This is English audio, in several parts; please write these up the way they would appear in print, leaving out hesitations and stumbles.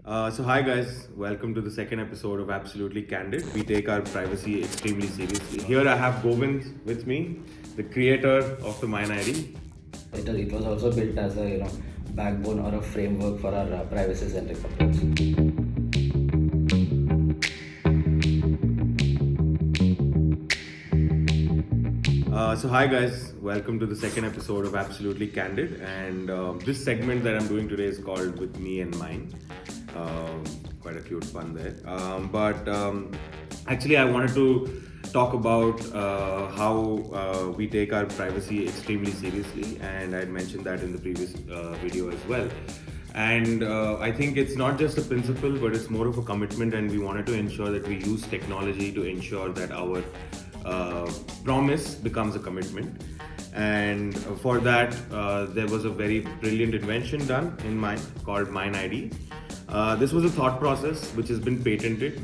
So hi guys, welcome to the second episode of Absolutely Candid. We take our privacy extremely seriously. Here I have Govind with me, the creator of the MYn ID. It was also built as a backbone or a framework for our privacy-centric approach. So hi guys, welcome to the second episode of Absolutely Candid, and this segment that I'm doing today is called "With Me and Mine." Quite a cute pun there. Actually, I wanted to talk about how we take our privacy extremely seriously, and I had mentioned that in the previous video as well. And I think it's not just a principle, but it's more of a commitment, and we wanted to ensure that we use technology to ensure that our promise becomes a commitment. And for that, there was a very brilliant invention done in mine called MYn ID. This was a thought process which has been patented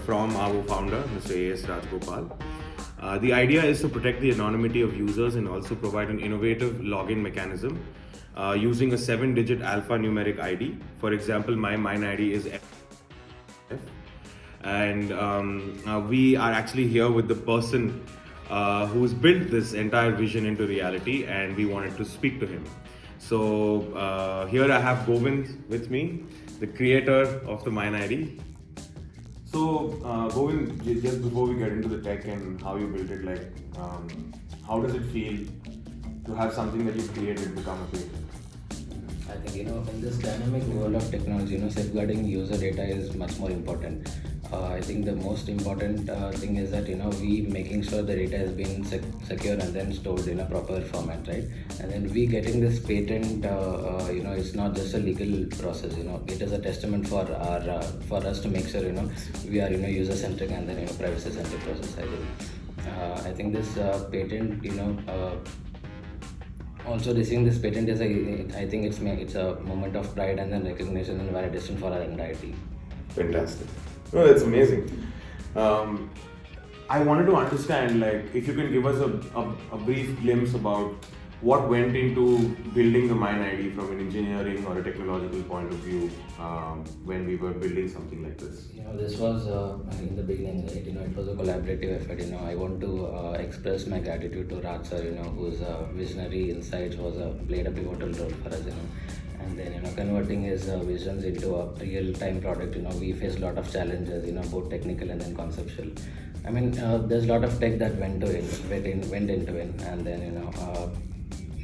from our founder, Mr. A.S. Rajgopal. The idea is to protect the anonymity of users and also provide an innovative login mechanism using a 7-digit alphanumeric ID. For example, my MYn ID is F. And we are actually here with the person who's built this entire vision into reality, and we wanted to speak to him. So here I have Govind with me, the creator of the MYn ID. So Govind, just before we get into the tech and how you built it, how does it feel to have something that you created become a patent? I think in this dynamic world of technology, safeguarding user data is much more important. I think the most important thing is that we making sure the data has been secure and then stored in a proper format, right? And then we getting this patent, it's not just a legal process. It is a testament for our for us to make sure we are user centric and then privacy centric process. I think this patent also receiving this patent is I think it's a moment of pride and then recognition and validation for our entire team. Fantastic. No, that's amazing. I wanted to understand, if you can give us a brief glimpse about what went into building the MYn ID from an engineering or a technological point of view when we were building something like this. This was in the beginning, right? It was a collaborative effort. I want to express my gratitude to Raj sir, whose visionary insights played a pivotal role for us, And then, converting his visions into a real-time product, we faced a lot of challenges, both technical and then conceptual. I mean, there's a lot of tech that went into it, and then,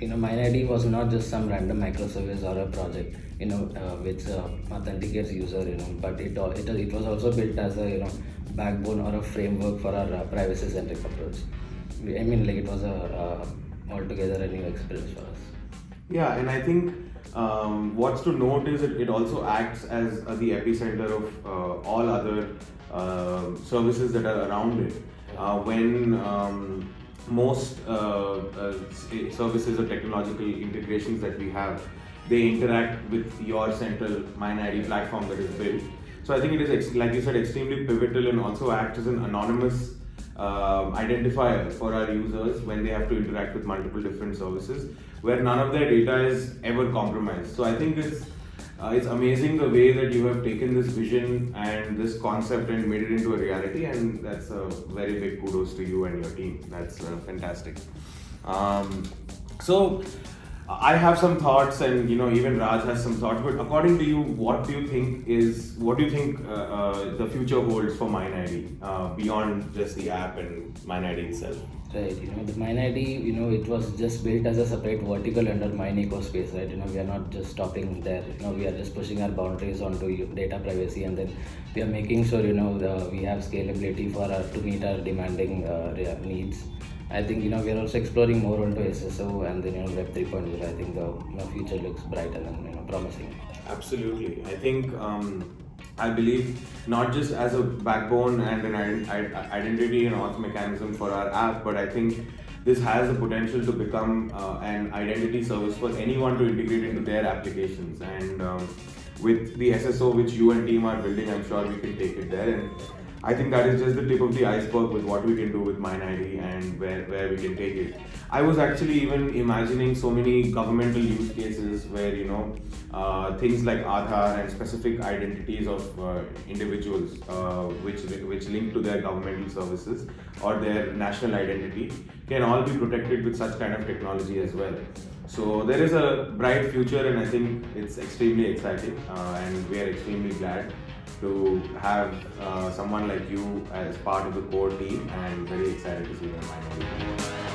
MYn ID was not just some random microservice or a project, which authenticates user, but it was also built as a, backbone or a framework for our privacy-centric approach. I mean, it was altogether a new experience for us. Yeah, and I think what's to note is that it also acts as the epicenter of all other services that are around it. When most services or technological integrations that we have, they interact with your central MYn ID platform that is built. So I think it is, like you said, extremely pivotal and also acts as an anonymous identifier for our users when they have to interact with multiple different services, where none of their data is ever compromised. So I think it's amazing the way that you have taken this vision and this concept and made it into a reality, and that's a very big kudos to you and your team. That's fantastic. So I have some thoughts, and even Raj has some thoughts. But according to you, what do you think the future holds for MYn ID beyond just the app and MYn ID itself? Right, the MYn ID, it was just built as a separate vertical under Mine ecospace, right? We are not just stopping there. We are just pushing our boundaries onto data privacy, and then we are making sure we have scalability to meet our demanding needs. I think we are also exploring more onto SSO and then Web 3.0. I think the future looks bright and promising. Absolutely. I think I believe not just as a backbone and an identity and auth mechanism for our app, but I think this has the potential to become an identity service for anyone to integrate into their applications. And with the SSO which you and team are building, I'm sure we can take it there. And I think that is just the tip of the iceberg with what we can do with MYn ID and where we can take it. I was actually even imagining so many governmental use cases where things like Aadhaar and specific identities of individuals which link to their governmental services or their national identity can all be protected with such kind of technology as well. So there is a bright future, and I think it's extremely exciting, and we are extremely glad to have someone like you as part of the core team, and very excited to see them finally.